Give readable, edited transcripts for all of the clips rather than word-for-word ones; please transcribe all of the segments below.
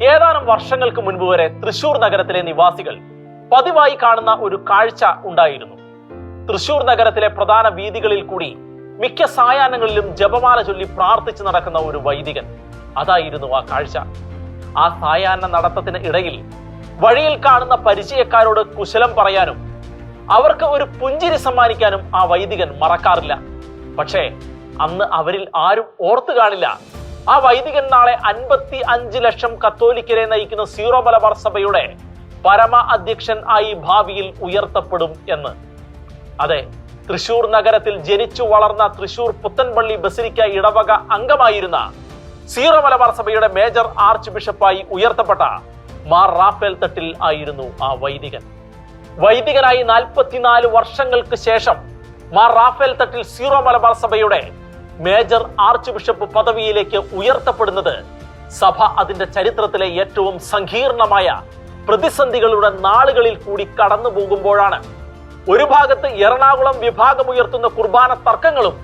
ഏതാനും വർഷങ്ങൾക്ക് മുൻപ് വരെ തൃശൂർ നഗരത്തിലെ നിവാസികൾ പതിവായി കാണുന്ന ഒരു കാഴ്ച ഉണ്ടായിരുന്നു. തൃശൂർ നഗരത്തിലെ പ്രധാന വീതികളിൽ കൂടി മിക്ക സായാഹ്നങ്ങളിലും ജപമാല ചൊല്ലി പ്രാർത്ഥിച്ചു നടക്കുന്ന ഒരു വൈദികൻ. അതായിരുന്നു ആ കാഴ്ച. ആ സായാഹ്ന നടത്തത്തിന് ഇടയിൽ വഴിയിൽ കാണുന്ന പരിചയക്കാരോട് കുശലം പറയാനും അവർക്ക് ഒരു പുഞ്ചിരി സമ്മാനിക്കാനും ആ വൈദികൻ മറക്കാറില്ല. പക്ഷേ അന്ന് അവരിൽ ആരും ഓർത്തു കാണില്ല, ആ വൈദികൻ നാളെ 55 ലക്ഷം കത്തോലിക്കരെ നയിക്കുന്ന സീറോ മലബാർ സഭയുടെ പരമ അധ്യക്ഷൻ ആയി ഭാവിയിൽ ഉയർത്തപ്പെടും എന്ന്. അതെ, തൃശൂർ നഗരത്തിൽ ജനിച്ചു വളർന്ന തൃശൂർ പുത്തൻപള്ളി ബസിലിക്ക ഇടവക അംഗമായിരുന്ന സീറോ മലബാർ സഭയുടെ മേജർ ആർച്ച് ബിഷപ്പായി ഉയർത്തപ്പെട്ട മാർ റാഫേൽ തട്ടിൽ ആയിരുന്നു ആ വൈദികൻ. വൈദികനായി 44 വർഷങ്ങൾക്ക് ശേഷം മാർ റാഫേൽ തട്ടിൽ സീറോ മലബാർ സഭയുടെ മേജർ ആർച്ച് ബിഷപ്പ് പദവിയിലേക്ക് ഉയർത്തപ്പെടുന്നത് സഭ അതിന്റെ ചരിത്രത്തിലെ ഏറ്റവും സങ്കീർണമായ പ്രതിസന്ധികളുടെ നാളുകളിൽ കൂടി കടന്നു പോകുമ്പോഴാണ്. ഒരു ഭാഗത്ത് എറണാകുളം വിഭാഗം ഉയർത്തുന്ന കുർബാന തർക്കങ്ങളും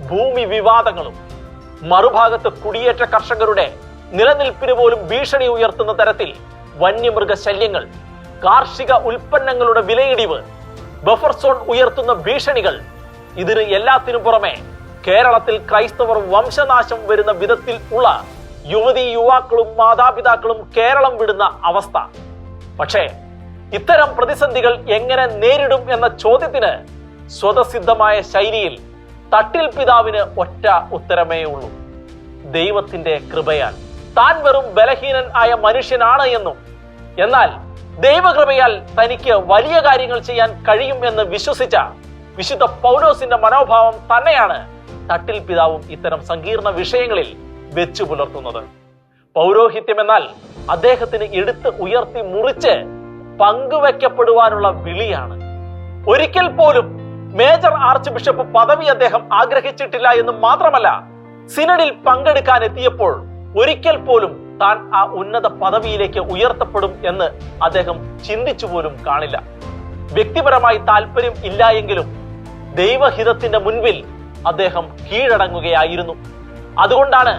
ഭൂമി വിവാദങ്ങളും, മറുഭാഗത്ത് കുടിയേറ്റ കർഷകരുടെ നിലനിൽപ്പിന് പോലും ഭീഷണി ഉയർത്തുന്ന തരത്തിൽ വന്യമൃഗ ശല്യങ്ങൾ, കാർഷിക ഉൽപ്പന്നങ്ങളുടെ വിലയിടിവ്, ബഫർ സോൺ ഉയർത്തുന്ന ഭീഷണികൾ. ഇതിന് എല്ലാത്തിനും പുറമെ കേരളത്തിൽ ക്രൈസ്തവർ വംശനാശം വരുന്ന വിധത്തിൽ ഉള്ള യുവതി യുവാക്കളും മാതാപിതാക്കളും കേരളം വിടുന്ന അവസ്ഥ. പക്ഷേ ഇത്തരം പ്രതിസന്ധികൾ എങ്ങനെ നേരിടും എന്ന ചോദ്യത്തിന് സ്വതസിദ്ധമായ ശൈലിയിൽ തട്ടിൽ പിതാവിന് ഒറ്റ ഉത്തരമേ ഉള്ളൂ: ദൈവത്തിന്റെ കൃപയാൽ. താൻ വെറും ബലഹീനൻ ആയ മനുഷ്യനാണ് എന്നും എന്നാൽ ദൈവകൃപയാൽ തനിക്ക് വലിയ കാര്യങ്ങൾ ചെയ്യാൻ കഴിയും എന്ന് വിശ്വസിച്ച വിശുദ്ധ പൗലോസിന്റെ മനോഭാവം തന്നെയാണ് തട്ടിൽ പിതാവും ഇത്തരം സങ്കീർണ വിഷയങ്ങളിൽ വെച്ചു പുലർത്തുന്നത്. പൗരോഹിത്യം എന്നാൽ അദ്ദേഹത്തിന് എടുത്ത് ഉയർത്തി മുറിച്ച് പങ്കുവെക്കപ്പെടുവാനുള്ള വിളിയാണ്. ഒരിക്കൽ പോലും മേജർ ആർച്ച് ബിഷപ്പ് പദവി അദ്ദേഹം ആഗ്രഹിച്ചിട്ടില്ല എന്ന് മാത്രമല്ല, സിനഡിൽ പങ്കെടുക്കാൻ എത്തിയപ്പോൾ ഒരിക്കൽ പോലും താൻ ആ ഉന്നത പദവിയിലേക്ക് ഉയർത്തപ്പെടും എന്ന് അദ്ദേഹം ചിന്തിച്ചു പോലും കാണില്ല. വ്യക്തിപരമായി താല്പര്യം ഇല്ല എങ്കിലും ദൈവഹിതത്തിന്റെ മുൻപിൽ അദ്ദേഹം കീഴടങ്ങുകയായിരുന്നു. അതുകൊണ്ടാണ്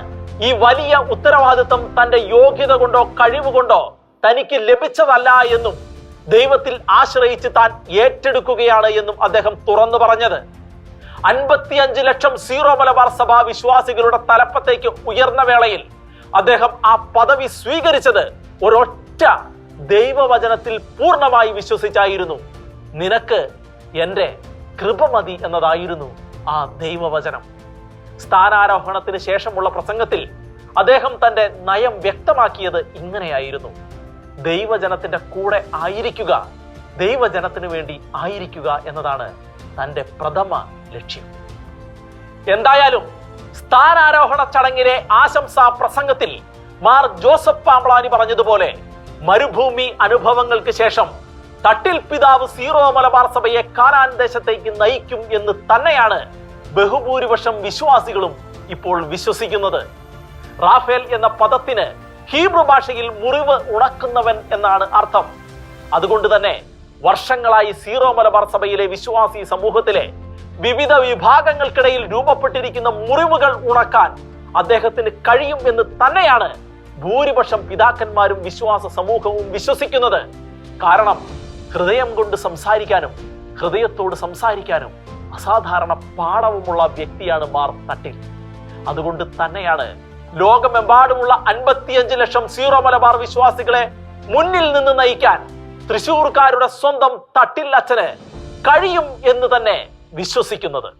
ഈ വലിയ ഉത്തരവാദിത്വം തന്റെ യോഗ്യത കൊണ്ടോ കഴിവുകൊണ്ടോ തനിക്ക് ലഭിച്ചതല്ല എന്നും ദൈവത്തിൽ ആശ്രയിച്ച് താൻ ഏറ്റെടുക്കുകയാണ് എന്നും അദ്ദേഹം തുറന്നു പറഞ്ഞത്. 55 ലക്ഷം സീറോ മലബാർ സഭാ വിശ്വാസികളുടെ തലപ്പത്തേക്ക് ഉയർന്ന വേളയിൽ അദ്ദേഹം ആ പദവി സ്വീകരിച്ചത് ഒരൊറ്റ ദൈവവചനത്തിൽ പൂർണ്ണമായി വിശ്വസിച്ചായിരുന്നു. നിനക്ക് എന്റെ കൃപ മതി എന്നതായിരുന്നു ആ ദൈവവചനം. സ്ഥാനാരോഹണത്തിന് ശേഷമുള്ള പ്രസംഗത്തിൽ അദ്ദേഹം തന്റെ നയം വ്യക്തമാക്കിയത് ഇങ്ങനെയായിരുന്നു: ദൈവജനത്തിന്റെ കൂടെ ആയിരിക്കുക, ദൈവജനത്തിന് വേണ്ടി ആയിരിക്കുക എന്നതാണ് തന്റെ പ്രഥമ ലക്ഷ്യം. എന്തായാലും സ്ഥാനാരോഹണ ചടങ്ങിലെ ആശംസാ പ്രസംഗത്തിൽ മാർ ജോസഫ് പാമ്പ്ളാനി പറഞ്ഞതുപോലെ മരുഭൂമി അനുഭവങ്ങൾക്ക് ശേഷം തട്ടിൽ പിതാവ് സീറോ മലബാർ സഭയെ കാനാൻ ദേശത്തേക്ക് നയിക്കും എന്ന് തന്നെയാണ് ബഹുഭൂരിപക്ഷം വിശ്വാസികളും ഇപ്പോൾ വിശ്വസിക്കുന്നത്. റാഫേൽ എന്ന പദത്തിന് ഹീബ്രു ഭാഷയിൽ മുറിവ് ഉണക്കുന്നവൻ എന്നാണ് അർത്ഥം. അതുകൊണ്ട് തന്നെ വർഷങ്ങളായി സീറോ മലബാർ സഭയിലെ വിശ്വാസി സമൂഹത്തിലെ വിവിധ വിഭാഗങ്ങൾക്കിടയിൽ രൂപപ്പെട്ടിരിക്കുന്ന മുറിവുകൾ ഉണക്കാൻ അദ്ദേഹത്തിന് കഴിയും എന്ന് തന്നെയാണ് ഭൂരിപക്ഷം പിതാക്കന്മാരും വിശ്വാസ സമൂഹവും വിശ്വസിക്കുന്നത്. കാരണം ഹൃദയം കൊണ്ട് സംസാരിക്കാനും ഹൃദയത്തോട് സംസാരിക്കാനും അസാധാരണ പാടവുമുള്ള വ്യക്തിയാണ് മാർ തട്ടിൽ. അതുകൊണ്ട് തന്നെയാണ് ലോകമെമ്പാടുമുള്ള 55 ലക്ഷം സീറോ മലബാർ വിശ്വാസികളെ മുന്നിൽ നിന്ന് നയിക്കാൻ തൃശൂർക്കാരുടെ സ്വന്തം തട്ടിൽ അച്ഛന് കഴിയും എന്ന് തന്നെ വിശ്വസിക്കുന്നത്.